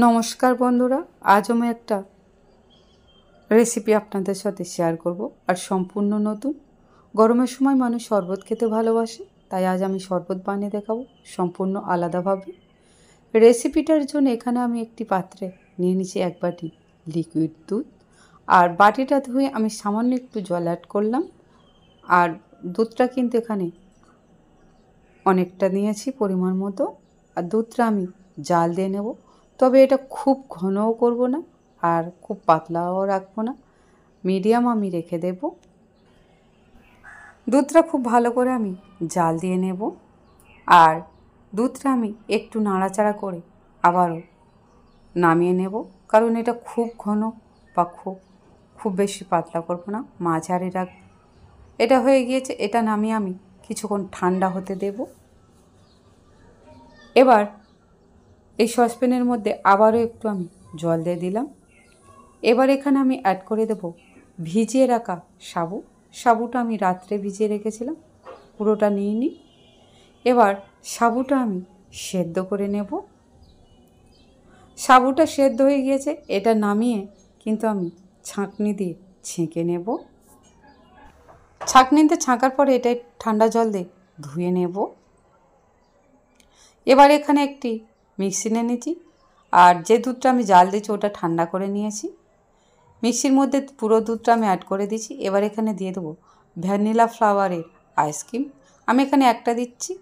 নমস্কার বন্ধুরা, আজ আমি একটা রেসিপি আপনাদের সাথে শেয়ার করব। আর সম্পূর্ণ নতুন। গরমের সময় মানুষ শরবত খেতে ভালোবাসে, তাই আজ আমি শরবত বানিয়ে দেখাবো সম্পূর্ণ আলাদাভাবে। রেসিপিটার জন্য এখানে আমি একটি পাত্রে নিয়ে নিয়েছি 1 বাটি লিকুইড দুধ। আর বাটিটা ধুয়ে আমি সামান্য একটু জল অ্যাড করলাম। আর দুধটা কিন্তু এখানে অনেকটা নিয়েছি পরিমাণ মতো। আর দুধটা আমি জাল দিয়ে নেব, তবে এটা খুব ঘনও করব না আর খুব পাতলাও রাখবো না, মিডিয়াম আমি রেখে দেব। দুধটা খুব ভালো করে আমি জাল দিয়ে নেব। আর দুধটা আমি একটু নাড়াচাড়া করে আবারও নামিয়ে নেব, কারণ এটা খুব ঘন বা খুব বেশি পাতলা করব না, মাঝারি রাখব। এটা হয়ে গিয়েছে, এটা নামিয়ে আমি কিছুক্ষণ ঠান্ডা হতে দেব। এবার এই সসপ্যানের মধ্যে আবারও একটু আমি জল দিয়ে দিলাম। এবার এখানে আমি অ্যাড করে দেব ভিজিয়ে রাখা সাবু। সাবুটা আমি রাত্রে ভিজিয়ে রেখেছিলাম, পুরোটা নিইনি। এবার সাবুটা আমি সেদ্ধ করে নেব। সাবুটা সেদ্ধ হয়ে গিয়েছে, এটা নামিয়ে কিন্তু আমি ছাঁকনি দিয়ে ছেঁকে নেব। ছাঁকনিতে ছাঁকার পরে এটা ঠান্ডা জল দিয়ে ধুয়ে নেব। এবার এখানে একটি মিক্সি নিয়ে নিয়েছি, আর যে দুধটা আমি জাল দিয়েছি ওটা ঠান্ডা করে নিয়েছি। মিক্সির মধ্যে পুরো দুধটা আমি অ্যাড করে দিয়েছি। এবার এখানে দিয়ে দেবো ভ্যানিলা ফ্লেভারের আইসক্রিম। আমি এখানে একটা দিচ্ছি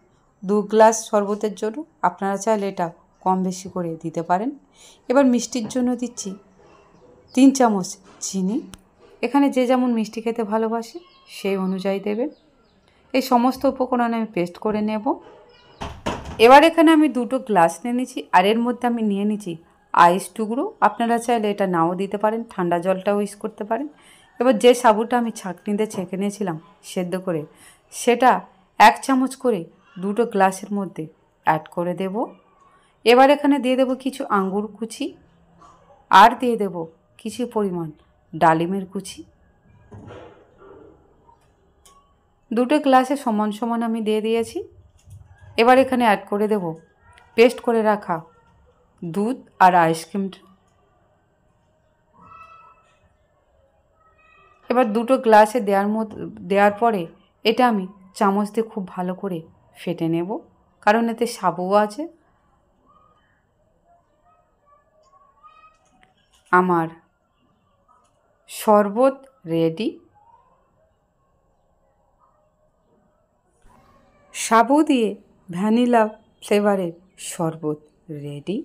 2 গ্লাস শরবতের জন্য, আপনারা চাইলে এটা কম বেশি করে দিতে পারেন। এবার মিষ্টির জন্য দিচ্ছি 3 চামচ চিনি। এখানে যে যেমন মিষ্টি খেতে ভালোবাসে সেই অনুযায়ী দেবেন। এই সমস্ত উপকরণ আমি পেস্ট করে নেব। এবার এখানে আমি 2টো গ্লাস নিয়ে নিয়েছি, আর এর মধ্যে আমি নিয়ে নিয়েছি আইস টুকরো। আপনারা চাইলে এটা নাও দিতে পারেন, ঠান্ডা জলটাও ইউজ করতে পারেন। এবার যে সাবুটা আমি ছাঁকনিতে ছেঁকে নিয়েছিলাম সেদ্ধ করে, সেটা 1 চামচ করে 2টো গ্লাসের মধ্যে অ্যাড করে দেব। এবার এখানে দিয়ে দেব কিছু আঙ্গুর কুচি, আর দিয়ে দেব কিছু পরিমাণ ডালিমের কুচি। 2টো গ্লাসে সমান সমান আমি দিয়ে দিয়েছি। এবার এখানে অ্যাড করে দেব পেস্ট করে রাখা দুধ আর আইসক্রিমটা। এবার 2টো গ্লাসে দেওয়ার পরে এটা আমি চামচ দিয়ে খুব ভালো করে ফেটে নেব, কারণ এতে সাবুও আছে। আমার শরবত রেডি। সাবু দিয়ে ভ্যানিলা ফ্লেভারের শরবত রেডি।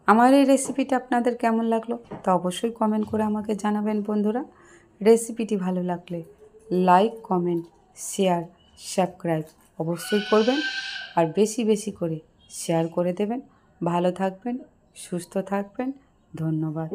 আমার এই রেসিপিটা আপনাদের কেমন লাগলো তা অবশ্যই কমেন্ট করে আমাকে জানাবেন বন্ধুরা। রেসিপিটি ভালো লাগলে লাইক, কমেন্ট, শেয়ার, সাবস্ক্রাইব অবশ্যই করবেন, আর বেশি বেশি করে শেয়ার করে দেবেন। ভালো থাকবেন, সুস্থ থাকবেন। ধন্যবাদ।